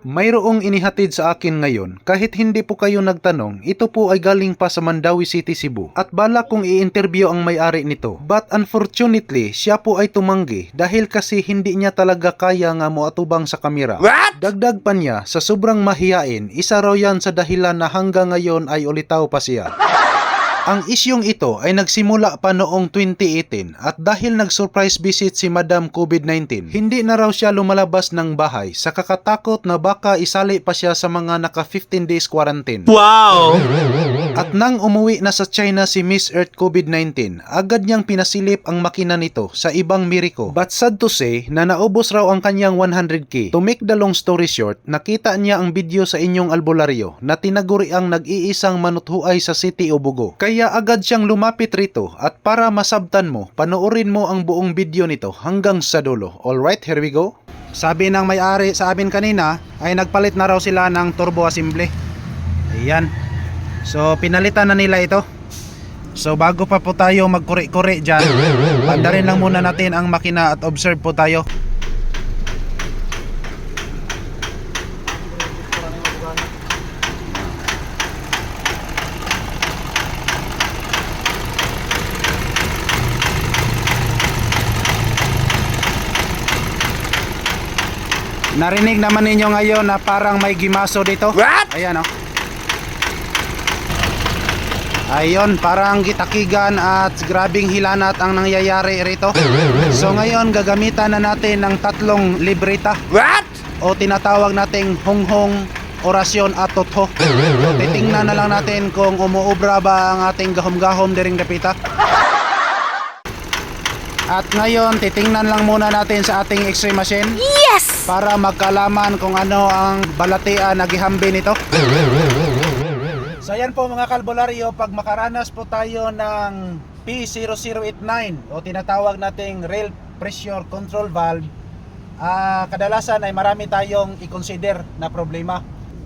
Mayroong inihatid sa akin ngayon. Kahit hindi po kayo nagtanong, ito po ay galing pa sa Mandawi City, Cebu. At balak kong i-interview ang may-ari nito. But unfortunately, siya po ay tumanggi dahil kasi hindi niya talaga kaya nga moatubang sa kamera. What? Dagdag pa niya, sa sobrang mahiyain, isa raw yan sa dahilan na hanggang ngayon ay ulitaw pa siya. Ang isyong ito ay nagsimula pa noong 2018 at dahil nag-surprise visit si Madam COVID-19, hindi na raw siya lumalabas ng bahay sa kakatakot na baka isali pa siya sa mga naka 15 days quarantine. Wow! At nang umuwi na sa China si Miss Earth COVID-19, agad niyang pinasilip ang makina nito sa ibang Miracle. But sad to say na naubos raw ang kanyang 100k. To make the long story short, nakita niya ang video sa inyong albularyo na tinaguri ang nag-iisang manuthuay sa City Ubugo. Kaya agad siyang lumapit rito at para masabtan mo, panoorin mo ang buong video nito hanggang sa dulo. Alright, here we go. Sabi ng may-ari sa amin kanina ay nagpalit na raw sila ng turbo assembly. Ayan. So pinalitan na nila ito. So bago pa po tayo magkuri-kuri dyan, pandarin lang muna natin ang makina at observe po tayo. Narinig naman ninyo ngayon na parang may gimaso dito. What? Ayan o. Ayun, parang gitakigan at grabing hilanat ang nangyayari rito. So ngayon gagamitan na natin ng tatlong libreta. What? O tinatawag nating honghong, orasyon at totho. So titingnan na lang natin kung umuubra ba ang ating gahom-gahom diring dapita. At ngayon titingnan lang muna natin sa ating x-ray machine. Yes! Para magkalaman kung ano ang balatian na gihambi nito. So yan po mga kalbularyo, pag makaranas po tayo ng P0089 o tinatawag nating rail pressure control valve, kadalasan ay marami tayong i-consider na problema.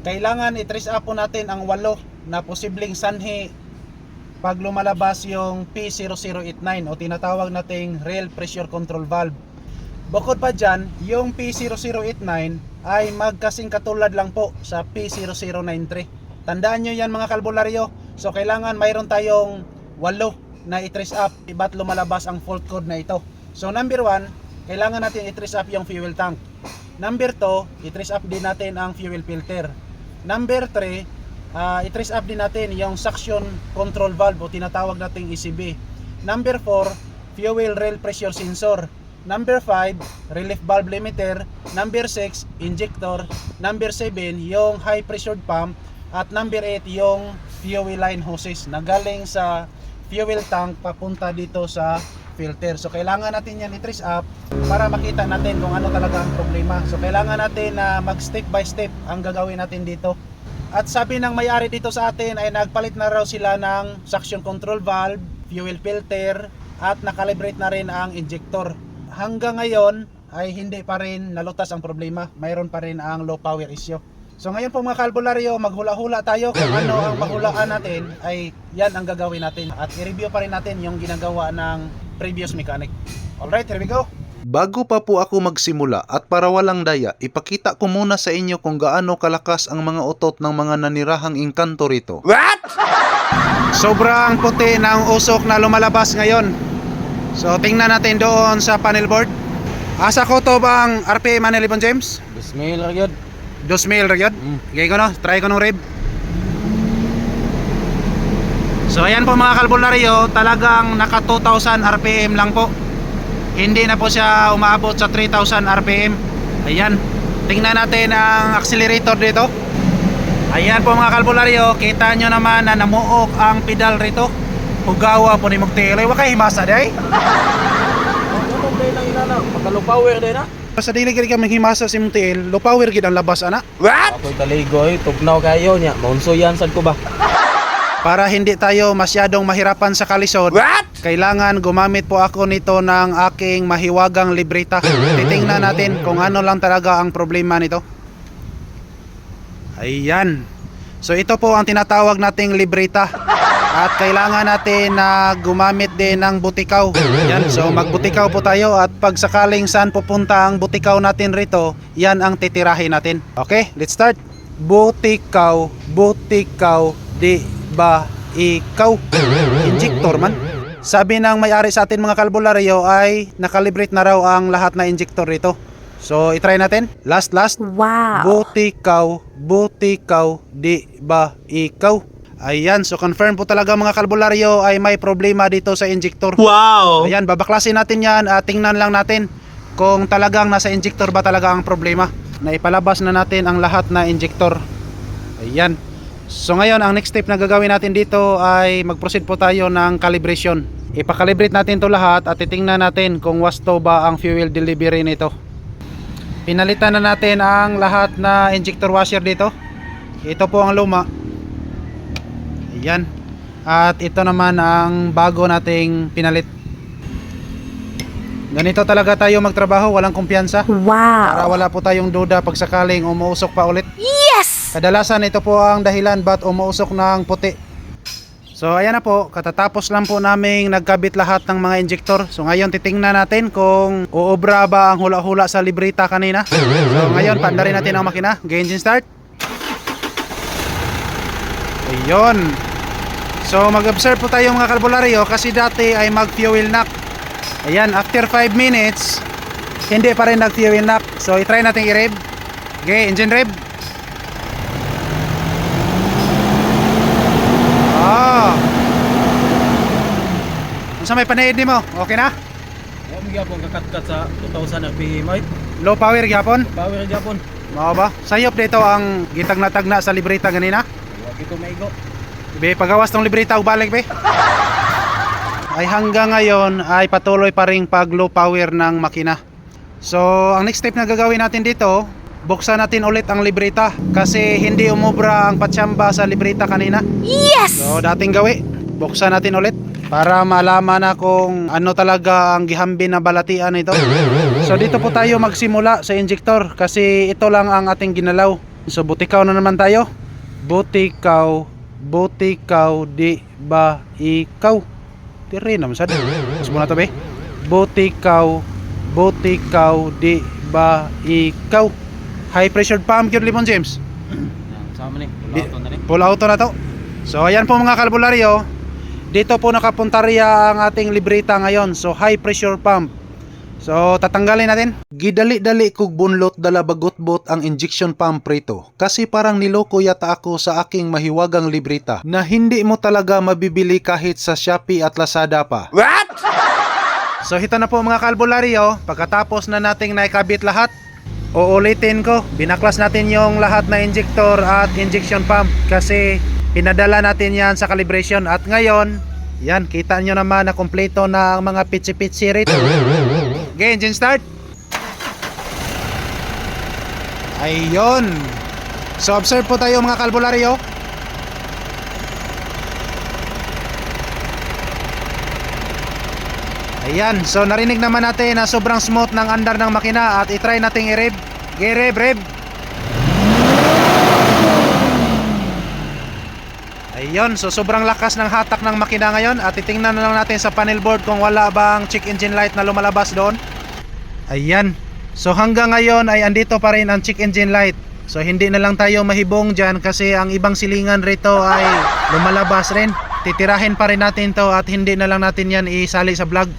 Kailangan i-trace up po natin ang 8 na posibleng sanhi pag lumalabas yung P0089 o tinatawag nating rail pressure control valve. Bukod pa dyan, yung P0089 ay magkasing katulad lang po sa P0093. Tandaan nyo yan mga kalbularyo. So kailangan mayroon tayong 8 na i-trace up ba't lumalabas ang fault code na ito. So number 1, kailangan natin i-trace up yung fuel tank. Number 2, i-trace up din natin ang fuel filter. Number 3, i-trace up din natin yung suction control valve o tinatawag nating ECB. Number 4, fuel rail pressure sensor. Number 5, relief valve limiter. Number 6, injector. Number 7, yung high pressure pump. At number 8, yung fuel line hoses na galing sa fuel tank papunta dito sa filter. So kailangan natin yan i-trace up para makita natin kung ano talaga ang problema. So kailangan natin na mag step by step ang gagawin natin dito. At sabi ng may-ari dito sa atin ay nagpalit na raw sila ng suction control valve, fuel filter at nakalibrate na rin ang injector. Hanggang ngayon ay hindi pa rin nalutas ang problema. Mayroon pa rin ang low power issue. So ngayon po mga kalbularyo, maghula-hula tayo kung ano ang mahulaan natin, ay yan ang gagawin natin. At i-review pa rin natin yung ginagawa ng previous mechanic. Alright, here we go. Bago pa po ako magsimula at para walang daya, ipakita ko muna sa inyo kung gaano kalakas ang mga utot ng mga nanirahang engkanto rito. What? Sobrang puti ng usok na lumalabas ngayon. So tingnan natin doon sa panel board. Asa ko to bang RPM Manel Ibon James? Bismillah gyud. 2,000 ragyod. Okay ko no, try ko nung rev. So ayan po mga kalbularyo, talagang naka 2,000 RPM lang po. Hindi na po siya umaabot sa 3,000 RPM. Ayan, tingnan natin ang accelerator dito. Ayan po mga kalbularyo, kita nyo naman na namuok ang pedal rito. Hugawa po ni Mugtilo. Wakay himasa day. Ano day na inana? Pagka power day na. Sa dili gid ka maghimasa si Mugtilo, low power gid ang labas ana. What? Ako'y kaligoy, tugnaw kayo niya. Maunsuyan sad ko ba? Para hindi tayo masyadong mahirapan sa kalisod, What? kailangan gumamit po ako nito ng aking mahiwagang libreta. Titingnan natin kung ano lang talaga ang problema nito. Ayan. So ito po ang tinatawag nating libreta. At kailangan natin na gumamit din ng butikaw. Yan, so magbutikaw po tayo at pag sakaling saan pupunta ang butikaw natin rito, yan ang titirahin natin. Okay, let's start. Butikaw, butikaw, di ba ikaw? Injector man. Sabi ng may-ari sa atin mga kalbularyo ay nakalibrate na raw ang lahat na injector rito. So, itry natin. Last. Wow. Butikaw, butikaw, di ba ikaw? Ayan, so confirm po talaga mga kalbularyo ay may problema dito sa injector. Wow! Ayan, babaklasin natin yan at tingnan lang natin kung talagang nasa injector ba talaga ang problema. Naipalabas na natin ang lahat na injector. Ayan. So ngayon, ang next step na gagawin natin dito ay mag-proceed po tayo ng calibration. Ipakalibrate natin to lahat at titingnan natin kung wasto ba ang fuel delivery nito. Pinalitan na natin ang lahat na injector washer dito. Ito po ang luma. Ayan. At ito naman ang bago nating pinalit. Ganito talaga tayo magtrabaho, walang kumpiyansa. Para Wow. wala po tayong duda pag sakaling umuusok pa ulit. Yes! Kadalasan ito po ang dahilan ba't umuusok ng puti. So ayan na po, katatapos lang po naming nagkabit lahat ng mga injector. So ngayon titingnan natin kung uobra ba ang hula-hula sa libreta kanina. So ngayon paandarin natin ang makina. Engine start. Ayun. So mag-observe po tayo mga kalbularyo kasi dati ay mag-fuel knock. Ayan, after 5 minutes hindi pa rin nag-fuel knock. So i-try natin i-rev. Okay, engine rev. Sa may panaid ni mo, okay na? Huwag mo gyapon kakat-kat sa 2,000 RPM ay. Low power gyapon? Power gyapon. Mao ba? Sayop dito ang gitag-na-tagna sa libreta ganina. Huwag ito maigo. Be pagawas tong libreta ug balik be. Ay hanggang ngayon ay patuloy pa ring pag low power ng makina. So, ang next step na gagawin natin dito, buksan natin ulit ang libreta kasi hindi umubra ang patsamba sa libreta kanina. Yes! So, dating gawi, buksan natin ulit para malaman na kung ano talaga ang gihambi na balatian nito. So dito po tayo magsimula sa injector kasi ito lang ang ating ginalaw. So butikaw na naman tayo. Butikaw, butikaw, di ba ikaw? Tiri naman sad. Mas muna to be. Butikaw, butikaw, di ba ikaw? High pressure pump yun, Limon James. Yan, sama ni. Pull out na ni. Full auto na to. So ayan po mga kalbularyo. Dito po nakapuntarya ang ating libreta ngayon. So high pressure pump. So tatanggalin natin. Gidali-dali kog bunlot dala bagot-bot ang injection pump rito. Kasi parang niloko yata ako sa aking mahiwagang libreta na hindi mo talaga mabibili kahit sa Shopee at Lazada pa. What? So ito na po mga kalbularyo. Pagkatapos na nating naikabit lahat, uulitin ko. Binaklas natin yung lahat na injector at injection pump kasi pinadala natin yan sa calibration at ngayon, yan, kita nyo naman na kompleto na ang mga pitsi-pitsi rito. Okay, engine start. Ayun. So, observe po tayo mga kalbularyo. Ayan, so narinig naman natin na sobrang smooth ng andar ng makina at itry nating i-rev. Okay, rev. Ayun, so sobrang lakas ng hatak ng makina ngayon at titingnan na lang natin sa panel board kung wala bang check engine light na lumalabas doon. Ayan, so hanggang ngayon ay andito pa rin ang check engine light. So hindi na lang tayo mahibong dyan kasi ang ibang silingan rito ay lumalabas rin. Titirahin pa rin natin to at hindi na lang natin yan isali sa vlog.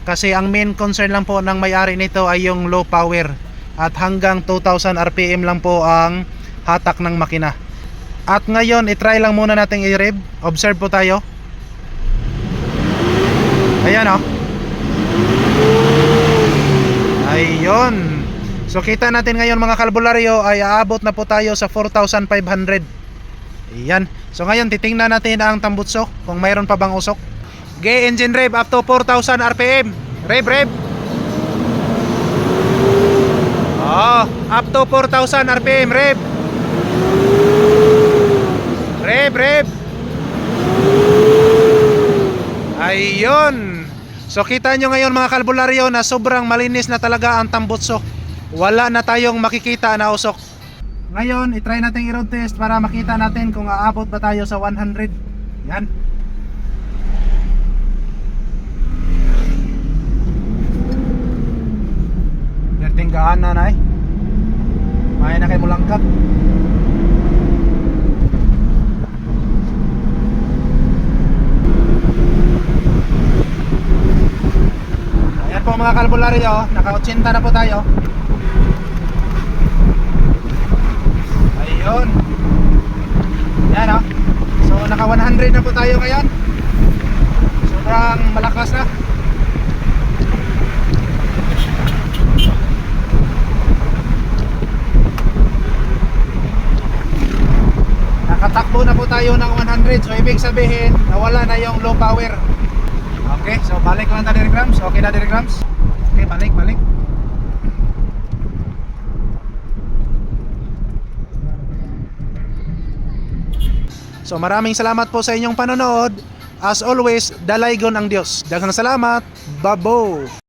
Kasi ang main concern lang po ng may-ari nito ay yung low power. At hanggang 2,000 RPM lang po ang hatak ng makina. At ngayon, itry lang muna natin i-rev. Observe po tayo. Ayan o. Ayun. So kita natin ngayon mga kalbularyo ay aabot na po tayo sa 4,500. Ayan. So ngayon, titingnan natin ang tambutso kung mayroon pa bang usok. Okay, engine rev up to 4,000 RPM. Rev. Oh, up to 4,000 RPM, rev. Rev. Ayun. So kita nyo ngayon mga kalbularyo na sobrang malinis na talaga ang tambutso. Wala na tayong makikita na usok. Ngayon, itry natin i-road test para makita natin kung aabot ba tayo sa 100. Yan. backup. Ayan po mga kalbularyo, naka-80 na po tayo. Ayun. Yan o. So naka 100 na po tayo ngayon. Sobrang malakas na. Nakatakbo na po tayo ng 100. So ibig sabihin nawala na yung low power. Okay, so balik lang na Grams. Okay na Grams. Okay, balik. So maraming salamat po sa inyong panonood. As always, dalaygon ang Diyos. Daghang salamat. Babo.